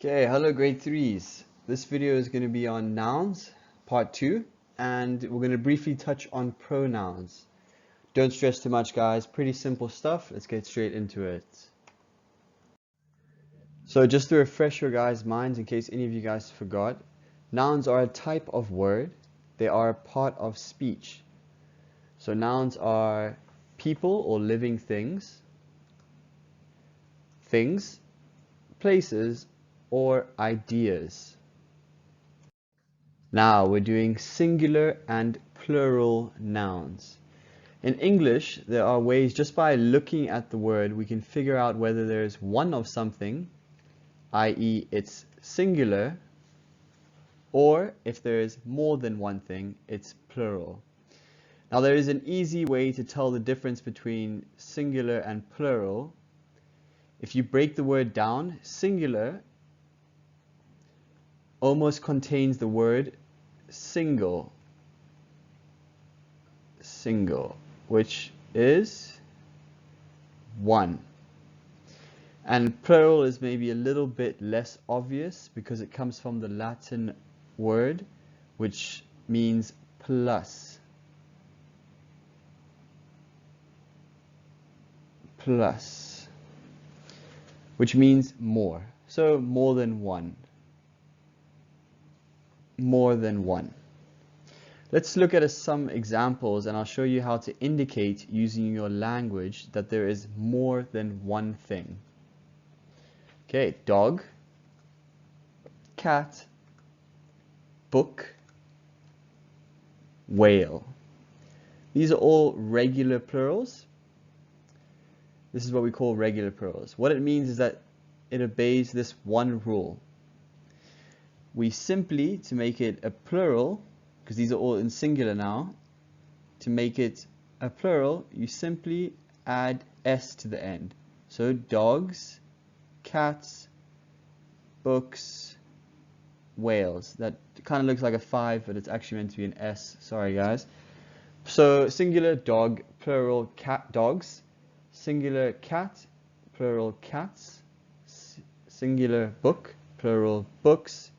Okay, hello grade 3s. This video is going to be on nouns, part 2, and we're going to briefly touch on pronouns. Don't stress too much, guys. Pretty simple stuff. Let's get straight into it. So just to refresh your guys' minds in case any of you guys forgot, nouns are a type of word. They are a part of speech. So nouns are people or living things, places, or ideas. Now we're doing singular and plural nouns. In English, there are ways just by looking at the word we can figure out whether there's one of something, i.e. it's singular, or if there is more than one thing, it's plural. Now there is an easy way to tell the difference between singular and plural. If you break the word down, singular almost contains the word single, which is one. And plural is maybe a little bit less obvious because it comes from the Latin word, which means plus, which means more. So more than one. Let's look at some examples and I'll show you how to indicate using your language that there is more than one thing. Okay, dog, cat, book, whale. These are all regular plurals. This is what we call regular plurals. What it means is that it obeys this one rule. We simply, to make it a plural, because these are all in singular now, to make it a plural, you simply add s to the end. So dogs, cats, books, whales. That kind of looks like a 5, but it's actually meant to be an s. Sorry, guys. So singular dog, plural cat, dogs. Singular cat, plural cats. Singular book, plural books.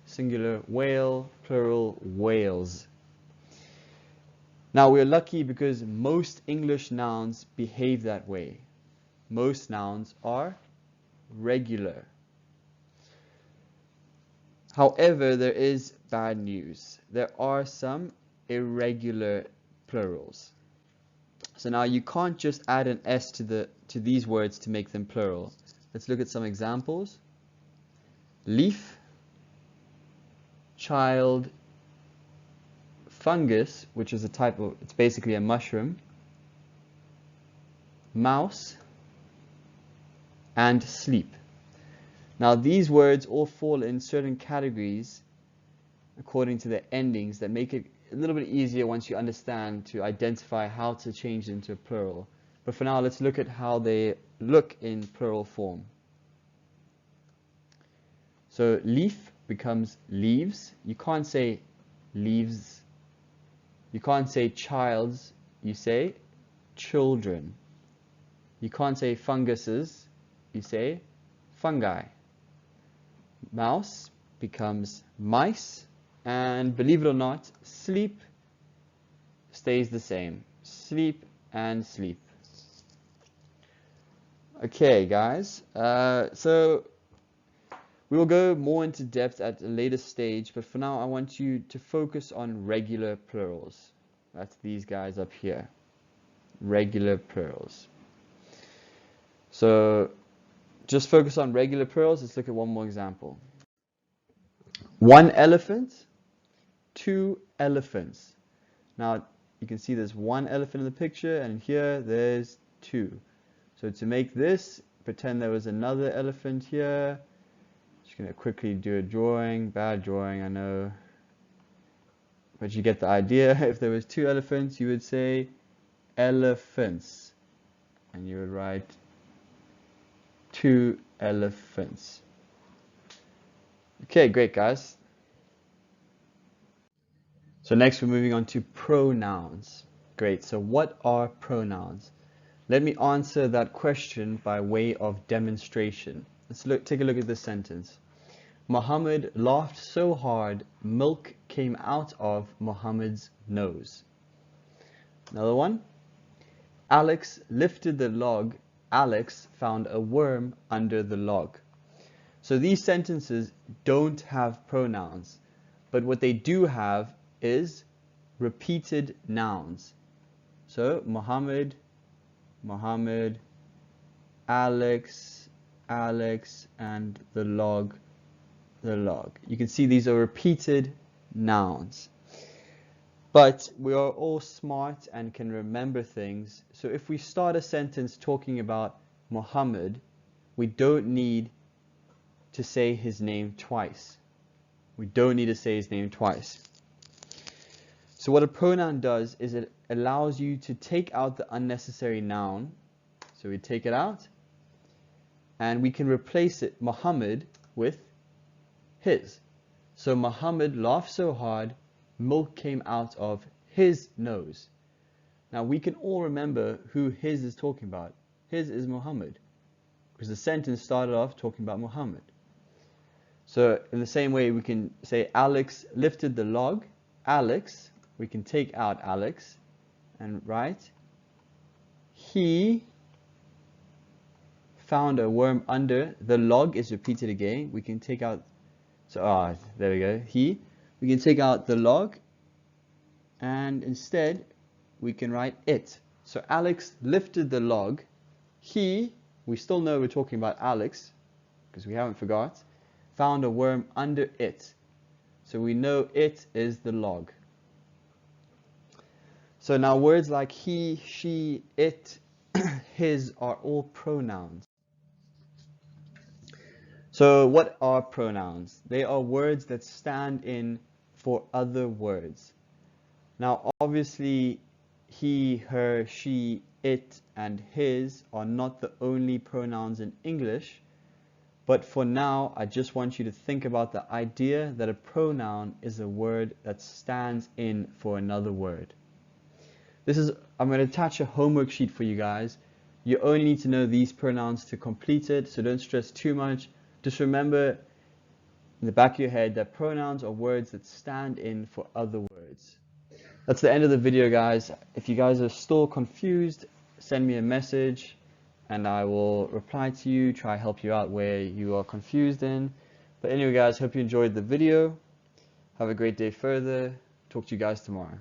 Singular whale, plural whales. Now we're lucky because most English nouns behave that way. Most nouns are regular. However, there is bad news. There are some irregular plurals. So now you can't just add an s to these words to make them plural. Let's look at some examples. Leaf, child, fungus, which is a type of, it's basically a mushroom, mouse, and sleep. Now these words all fall in certain categories according to their endings that make it a little bit easier once you understand to identify how to change them into a plural. But for now, let's look at how they look in plural form. So leaf becomes leaves. You can't say leaves. You can't say childs. You say children. You can't say funguses. You say fungi. Mouse becomes mice. And believe it or not, sleep stays the same. Sleep and sleep. Okay, guys. So we will go more into depth at a later stage, but for now I want you to focus on regular plurals. That's these guys up here. Regular plurals. So just focus on regular plurals. Let's look at one more example. One elephant, two elephants. Now you can see there's one elephant in the picture and here there's two. So to make this, pretend there was another elephant here. Just going to quickly do a drawing. Bad drawing, I know. But you get the idea. If there was two elephants, you would say elephants. And you would write two elephants. Okay, great, guys. So next we're moving on to pronouns. Great, so what are pronouns? Let me answer that question by way of demonstration. take a look at this sentence. Muhammad laughed so hard, milk came out of Muhammad's nose. Another one. Alex lifted the log. Alex found a worm under the log. So these sentences don't have pronouns, but what they do have is repeated nouns. So Muhammad, Muhammad, Alex, Alex, and the log, the log. You can see these are repeated nouns. But we are all smart and can remember things. So if we start a sentence talking about Muhammad, we don't need to say his name twice. We don't need to say his name twice. So what a pronoun does is it allows you to take out the unnecessary noun. So we take it out, and we can replace it, Muhammad, with his. So Muhammad laughed so hard, milk came out of his nose. Now we can all remember who his is talking about. His is Muhammad, because the sentence started off talking about Muhammad. So in the same way, we can say Alex lifted the log. Alex, we can take out Alex and write he found a worm under the log. Is repeated again. We can take out, so there we go, he. We can take out the log, and instead we can write it. So Alex lifted the log. He, we still know we're talking about Alex because we haven't forgot, found a worm under it. So we know it is the log. So now words like he, she, it, his are all pronouns. So what are pronouns? They are words that stand in for other words. Now obviously he, her, she, it, and his are not the only pronouns in English, but for now I just want you to think about the idea that a pronoun is a word that stands in for another word. I'm going to attach a homework sheet for you guys. You only need to know these pronouns to complete it, so don't stress too much. Just remember in the back of your head that pronouns are words that stand in for other words. That's the end of the video, guys. If you guys are still confused, send me a message and I will reply to you, try to help you out where you are confused in. But anyway, guys, hope you enjoyed the video. Have a great day further. Talk to you guys tomorrow.